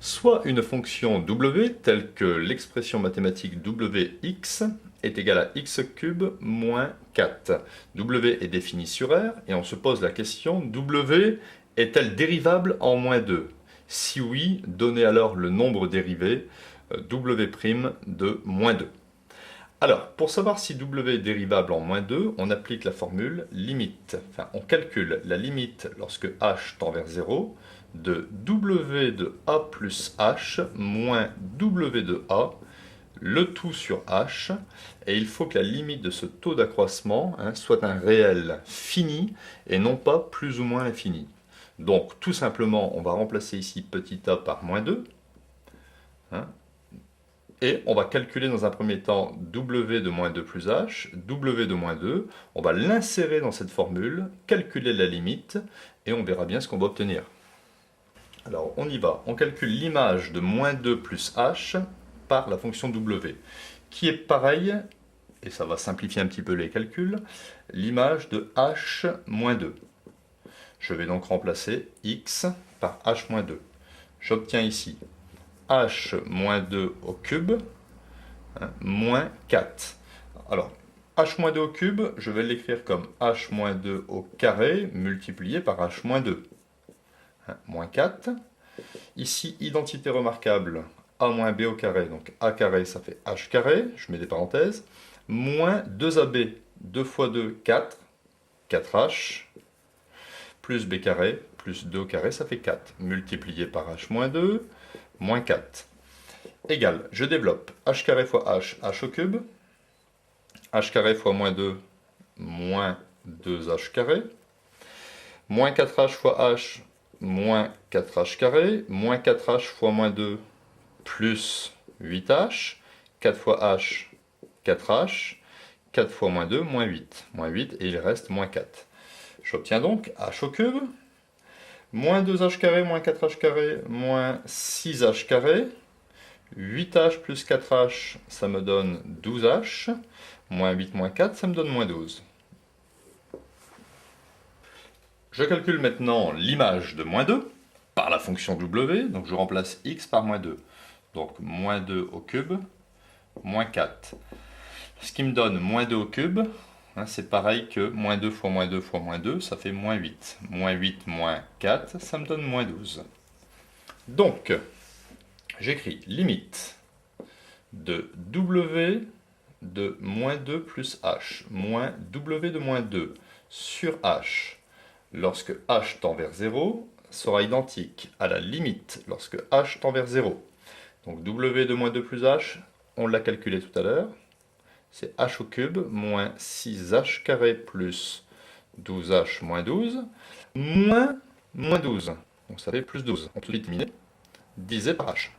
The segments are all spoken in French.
soit une fonction w telle que l'expression mathématique wx est égale à x cube moins 4. W est défini sur R et on se pose la question w est-elle dérivable en moins 2? Si oui, donnez alors le nombre dérivé w' de moins 2. Alors, pour savoir si w est dérivable en moins 2, on applique la formule limite. Enfin, on calcule la limite lorsque h tend vers 0 de w de a plus h moins w de a, le tout sur h, et il faut que la limite de ce taux d'accroissement soit un réel fini et non pas plus ou moins infini. Donc, tout simplement, on va remplacer ici petit a par moins 2. Et on va calculer dans un premier temps w de moins 2 plus h, w de moins 2, on va l'insérer dans cette formule, calculer la limite, et on verra bien ce qu'on va obtenir. Alors on y va, on calcule l'image de moins 2 plus h par la fonction w, qui est pareil, et ça va simplifier un petit peu les calculs, l'image de h moins 2. Je vais donc remplacer x par h moins 2. J'obtiens ici h moins 2 au cube, moins 4. Alors, h moins 2 au cube, je vais l'écrire comme h moins 2 au carré multiplié par h moins 2. Moins 4. Ici, identité remarquable, a moins b au carré, donc a carré, ça fait h carré, je mets des parenthèses, moins 2ab, 2 fois 2, 4, 4h, plus b carré, plus 2 au carré, ça fait 4, multiplié par h moins 2, moins 4, égale, je développe, h carré fois h au cube, h carré fois moins 2, moins 2h carré, moins 4h fois h, moins 4h carré, moins 4h fois moins 2, plus 8h, 4 fois h, 4h, 4 fois moins 2, moins 8, et il reste moins 4. J'obtiens donc h au cube, moins 2h carré, moins 4h carré, moins 6h carré, 8h plus 4h, ça me donne 12h, moins 8, moins 4, ça me donne moins 12. Je calcule maintenant l'image de moins 2 par la fonction w, donc je remplace x par moins 2. Donc moins 2 au cube, moins 4. Ce qui me donne moins 2 au cube, c'est pareil que moins 2 fois moins 2 fois moins 2, ça fait moins 8. Moins 8 moins 4, ça me donne moins 12. Donc, j'écris limite de w de moins 2 plus h, moins w de moins 2 sur h, lorsque h tend vers 0, sera identique à la limite lorsque h tend vers 0. Donc w de moins 2 plus h, on l'a calculé tout à l'heure, c'est h au cube moins 6h carré plus 12h moins 12, moins 12. Donc ça fait plus 12. On peut déterminer, divisé par h.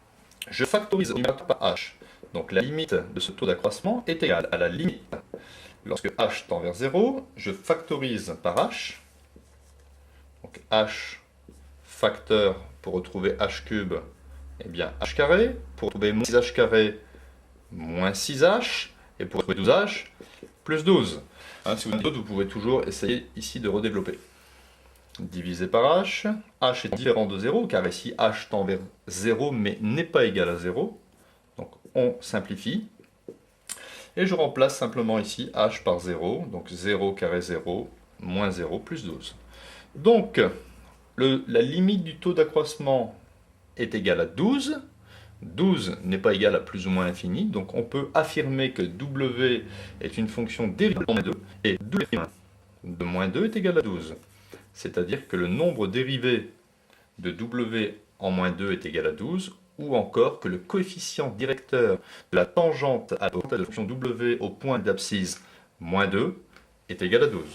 Je factorise par h. Donc la limite de ce taux d'accroissement est égale à la limite. Lorsque h tend vers 0, je factorise par h. Donc h facteur pour retrouver h cube, eh bien h carré. Pour retrouver moins 6h carré, moins 6h. Et pour retrouver 12h, plus 12. Si vous avez d'autres, vous pouvez toujours essayer ici de redévelopper. Divisé par h. H est différent de 0, car ici h tend vers 0, mais n'est pas égal à 0. Donc on simplifie. Et je remplace simplement ici h par 0. Donc 0 carré 0, moins 0, plus 12. Donc la limite du taux d'accroissement est égale à 12. 12 n'est pas égal à plus ou moins infini, donc on peut affirmer que w est une fonction dérivable de moins 2, et w de moins 2 est égal à 12. C'est-à-dire que le nombre dérivé de w en moins 2 est égal à 12, ou encore que le coefficient directeur de la tangente à la fonction w au point d'abscisse moins 2 est égal à 12.